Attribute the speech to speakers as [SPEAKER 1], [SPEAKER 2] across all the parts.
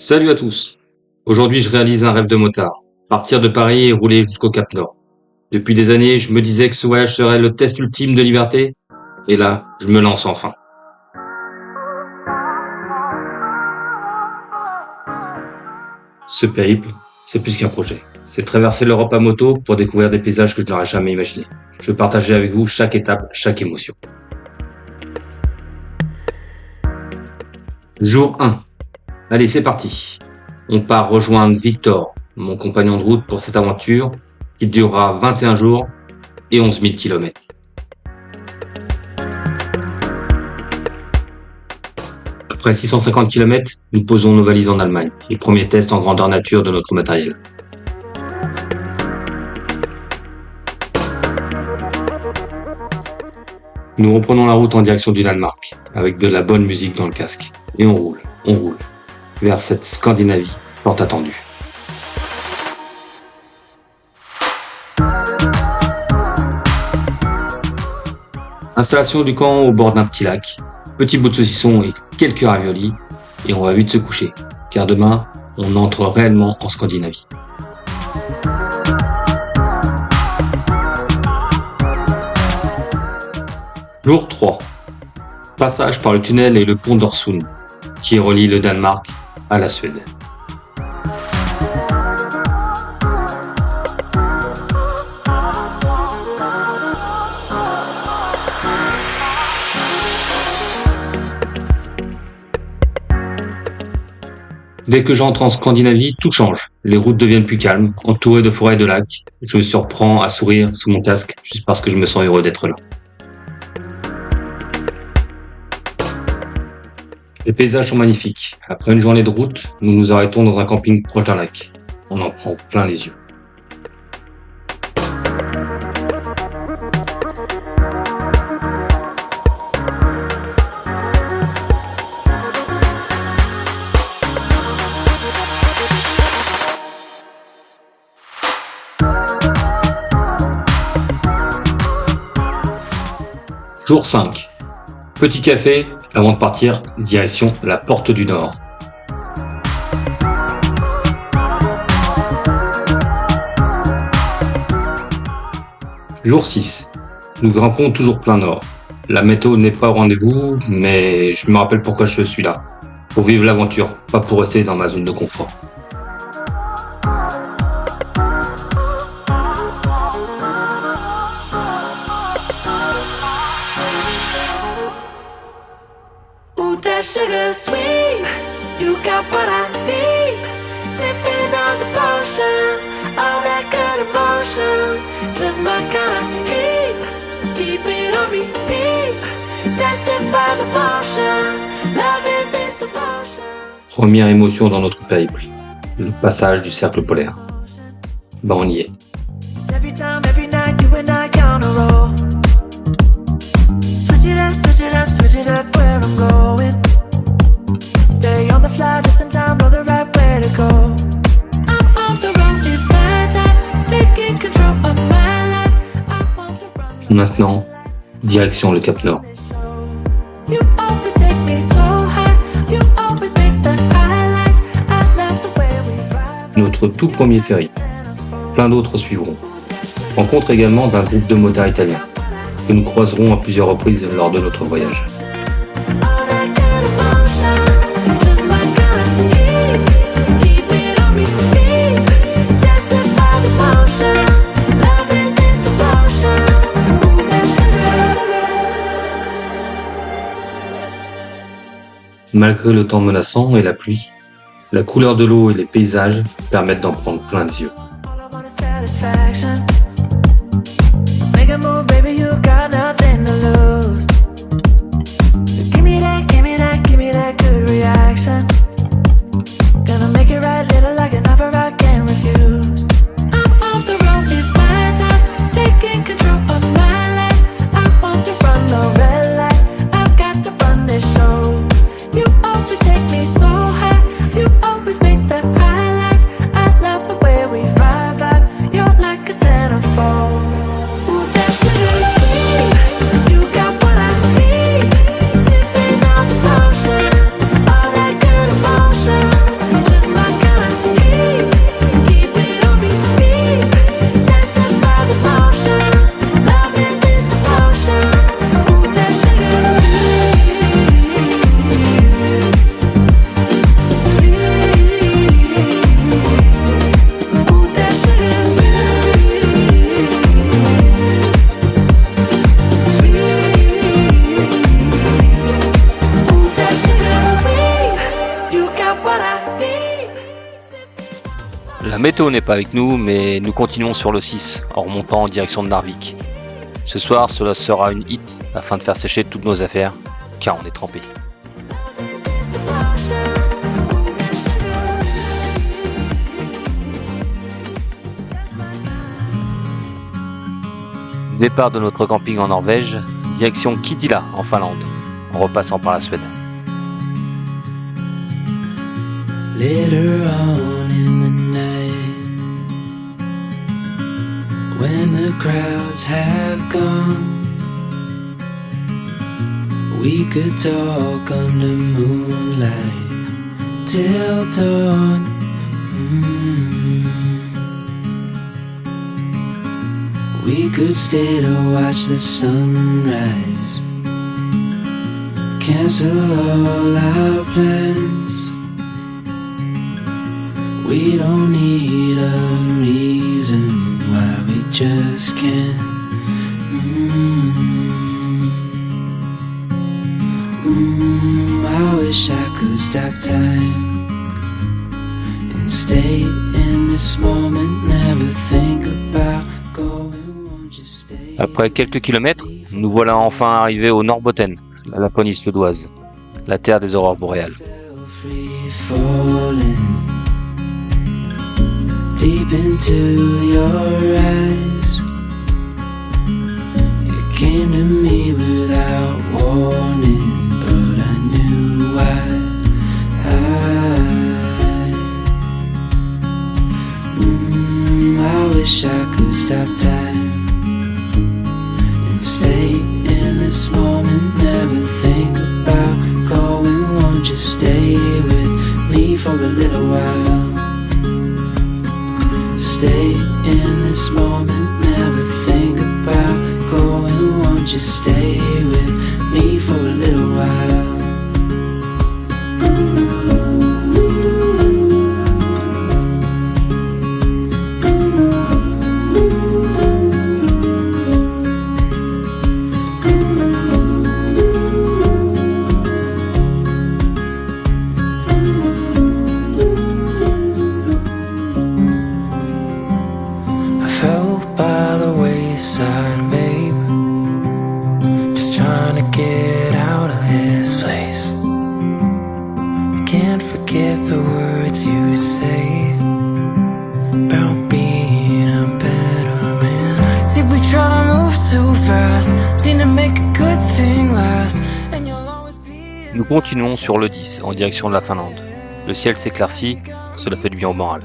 [SPEAKER 1] Salut à tous. Aujourd'hui, je réalise un rêve de motard. Partir de Paris et rouler jusqu'au Cap Nord. Depuis des années, je me disais que ce voyage serait le test ultime de liberté. Et là, je me lance enfin. Ce périple, c'est plus qu'un projet. C'est traverser l'Europe à moto pour découvrir des paysages que je n'aurais jamais imaginés. Je veux partager avec vous chaque étape, chaque émotion. Jour 1. Allez, c'est parti. On part rejoindre Victor, mon compagnon de route pour cette aventure qui durera 21 jours et 11 000 km. Après 650 km, nous posons nos valises en Allemagne, les premiers tests en grandeur nature de notre matériel. Nous reprenons la route en direction du Danemark, avec de la bonne musique dans le casque. Et on roule, vers cette Scandinavie fort attendue. Installation du camp au bord d'un petit lac, petit bout de saucisson et quelques raviolis, et on va vite se coucher, car demain, on entre réellement en Scandinavie. Jour 3. Passage par le tunnel et le pont d'Orsund, qui relie le Danemark à la Suède. Dès que j'entre en Scandinavie, tout change. Les routes deviennent plus calmes, entourées de forêts et de lacs. Je me surprends à sourire sous mon casque, juste parce que je me sens heureux d'être là. Les paysages sont magnifiques. Après une journée de route, nous nous arrêtons dans un camping proche d'un lac. On en prend plein les yeux. Jour 5. Petit café, avant de partir, direction la Porte du Nord. Jour 6. Nous grimpons toujours plein nord. La météo n'est pas au rendez-vous, mais je me rappelle pourquoi je suis là. Pour vivre l'aventure, pas pour rester dans ma zone de confort.
[SPEAKER 2] Sugar sweet, you got what I need. Sipping on the potion, all that good emotion. Just my kind of heat, keep it on repeat. Tested by the motion, loving this devotion.
[SPEAKER 1] Première émotion dans notre périple, le passage du cercle polaire. On y est.
[SPEAKER 2] Every time, every night, you and I on a roll. Switch it up, switch it up, switch it up where I'm going. Stay on the fly, just in time, know the right way to go. I'm on the road, it's my time, taking control of my life. I want to run.
[SPEAKER 1] Maintenant, direction le Cap Nord.
[SPEAKER 2] You always take me so high, you always make the highlights. I love the way we vibe.
[SPEAKER 1] Notre tout premier ferry. Plein d'autres suivront. Rencontre également d'un groupe de motards italiens que nous croiserons à plusieurs reprises lors de notre voyage.
[SPEAKER 2] All that good emotion, just my kind of heat. Keep it on repeat. Tested by the motion, loving this devotion. Ooh, that sugar.
[SPEAKER 1] Malgré le temps menaçant et la pluie, la couleur de l'eau et les paysages permettent d'en prendre plein les yeux.
[SPEAKER 2] All I want is satisfaction. Make a move, baby, you got nothing to lose. Give me that, give me that, give me that good reaction. Gonna make it right, little like an offer I can't refuse. I'm on the road, it's my time, taking control of my life. I want to run the red lights, I've got to run this show. You always take me so high, you always make the highlights. I love the way we vibe, you're like a
[SPEAKER 3] météo n'est pas avec nous, mais nous continuons sur le 6 en remontant en direction de Narvik. Ce soir, cela sera une hit afin de faire sécher toutes nos affaires, car on est trempés. Départ de notre camping en Norvège, direction Kittilä en Finlande, en repassant par la Suède.
[SPEAKER 2] Later on in the night, when the crowds have gone, we could talk under moonlight till dawn. We could stay to watch the sunrise, cancel all our plans. We don't need a reason why we just can't. I wish I could stop time and stay in this moment, never think about going.
[SPEAKER 3] Après quelques kilomètres, nous voilà enfin arrivés au Norrbotten, la Laponie suédoise, la terre des aurores boréales.
[SPEAKER 2] Deep into your eyes, it came to me without warning, but I knew why. I wish I could stop time and stay in this moment, never think about going. Won't you stay with me for a little while? Stay in this moment, never think about going. Won't you stay with me for a little while?
[SPEAKER 3] Nous continuons sur le 10 en direction de la Finlande. Le ciel s'éclaircit, cela fait du bien au moral.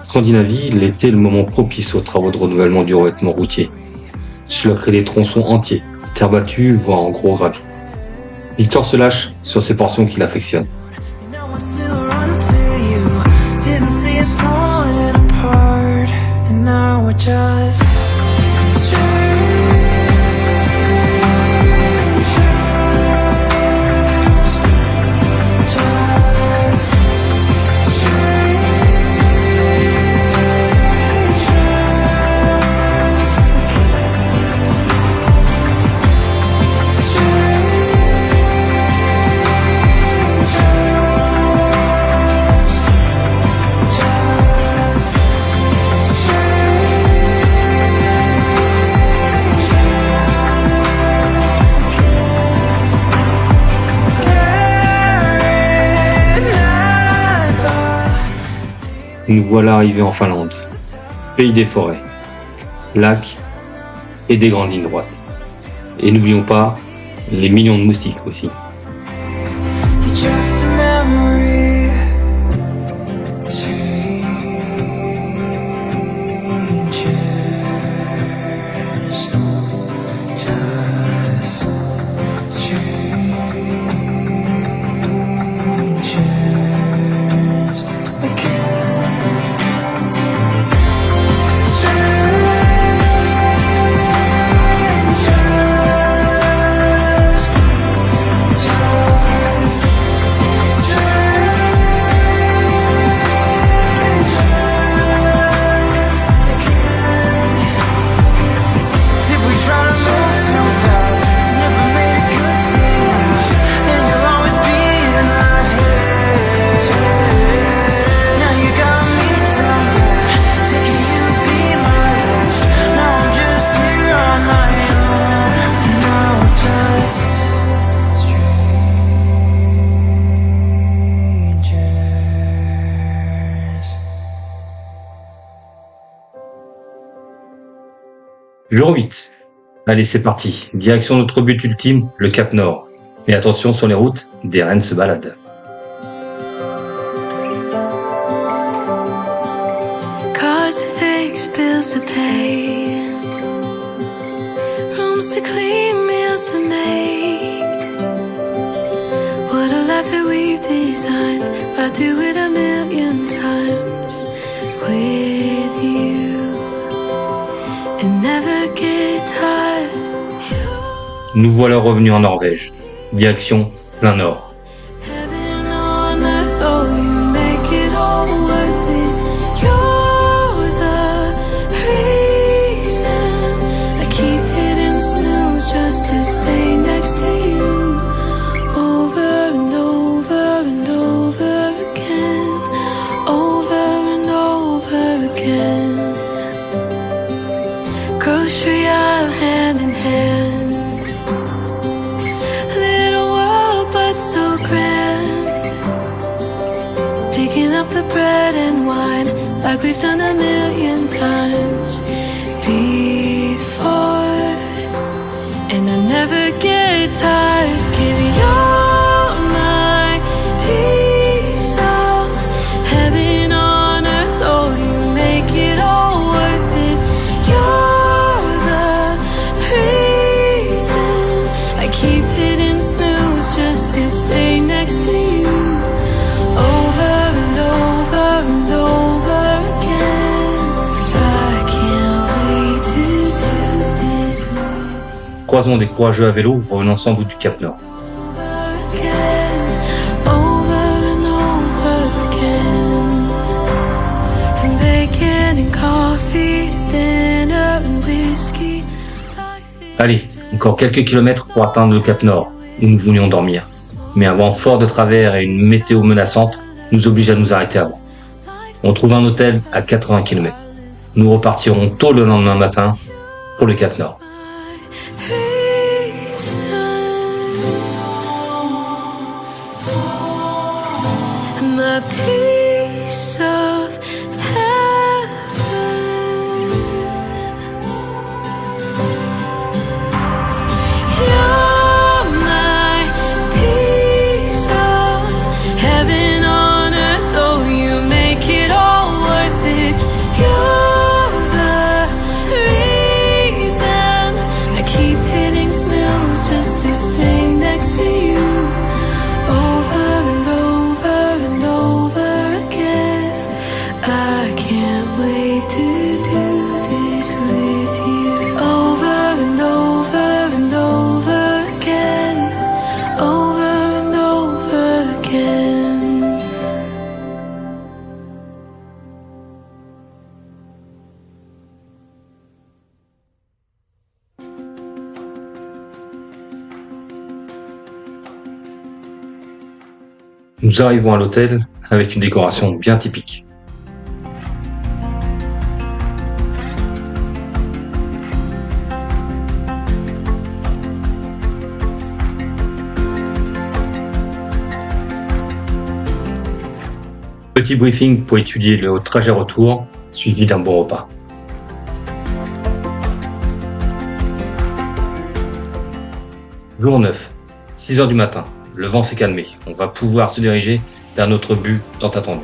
[SPEAKER 1] Scandinavie, l'été est le moment propice aux travaux de renouvellement du revêtement routier. Cela crée des tronçons entiers, terre battue, voire en gros gravier. Victor se lâche sur ces portions qu'il affectionne. Nous voilà arrivés en Finlande, pays des forêts, lacs et des grandes lignes droites. Et n'oublions pas les millions de moustiques aussi. Jour 8. Allez, c'est parti. Direction notre but ultime, le Cap Nord. Mais attention sur les routes, des rennes se baladent.
[SPEAKER 2] Cars to fix, bills to pay, rooms to clean, meals to make. What a life that we've designed. I'd do it a million times with you and never get tired.
[SPEAKER 1] Nous voilà revenus en Norvège. Direction plein nord.
[SPEAKER 2] Heaven on earth, oh, you make it all worth it. You're the reason I keep hitting snooze just to stay next to you. Over and over and over again. Over and over again. Grocery aisle hand in hand. Little world but so grand. Picking up the bread and wine like we've done a million times before. And I never get tired, 'cause you're my piece of heaven on earth. Oh, you make it all worth it. You're the reason I keep hitting snooze just to stay next to you. Over and over and over again. I can't wait to do this with you.
[SPEAKER 1] Croisement des courageux à vélo revenant sans doute du Cap Nord.
[SPEAKER 2] Again, over and over again. From bacon and coffee to dinner and whiskey.
[SPEAKER 1] Allez, encore quelques kilomètres pour atteindre le Cap Nord, où nous voulions dormir. Mais un vent fort de travers et une météo menaçante nous obligent à nous arrêter avant. On trouve un hôtel à 80 km. Nous repartirons tôt le lendemain matin pour le Cap Nord.
[SPEAKER 2] My piece of heaven. You're my piece of heaven on earth. Oh, you make it all worth it. You're the reason I keep hitting snooze just to stay next to you. Over and over and over again. I can't wait to do this with you. Over and over and over again. Over and over again.
[SPEAKER 1] Nous arrivons à l'hôtel avec une décoration bien typique. Petit briefing pour étudier le trajet retour, suivi d'un bon repas. Jour 9, 6 h du matin. Le vent s'est calmé. On va pouvoir se diriger vers notre but tant attendu.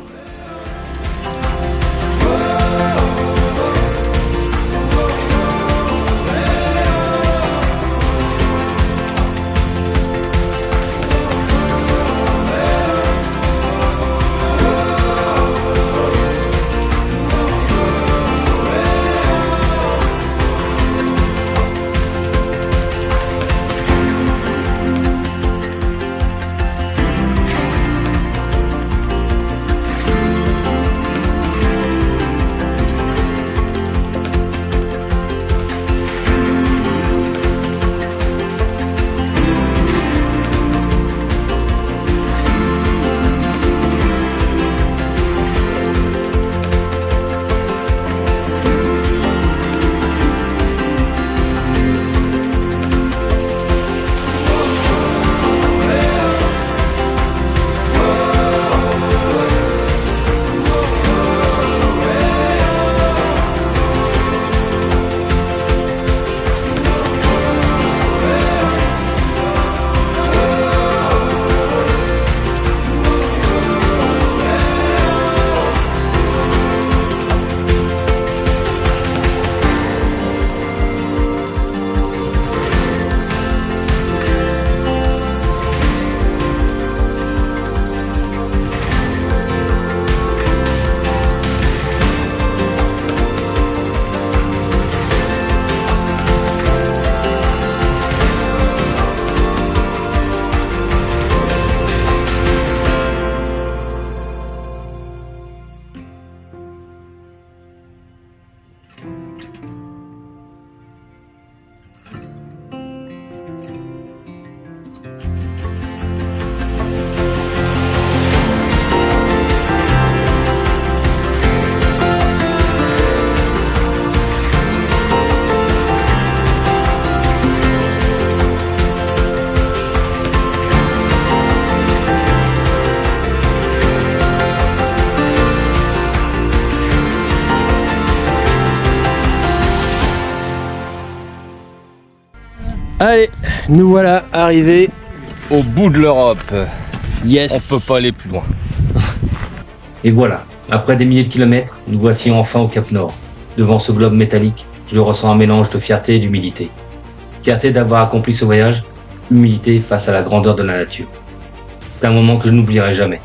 [SPEAKER 4] Allez, nous voilà arrivés.
[SPEAKER 5] Au bout de l'Europe.
[SPEAKER 4] Yes.
[SPEAKER 5] On peut pas aller plus loin.
[SPEAKER 1] Et voilà, après des milliers de kilomètres, nous voici enfin au Cap Nord. Devant ce globe métallique, je ressens un mélange de fierté et d'humilité. Fierté d'avoir accompli ce voyage, humilité face à la grandeur de la nature. C'est un moment que je n'oublierai jamais.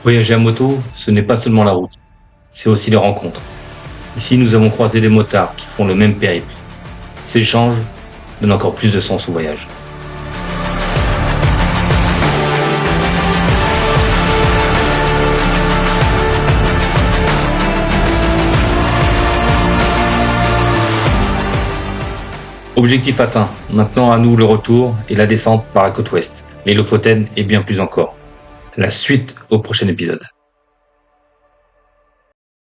[SPEAKER 1] Voyager à moto, ce n'est pas seulement la route, c'est aussi les rencontres. Ici, nous avons croisé des motards qui font le même périple. Ces échanges donnent encore plus de sens au voyage. Objectif atteint, maintenant à nous le retour et la descente par la côte ouest, les Lofoten et bien plus encore. La suite au prochain épisode.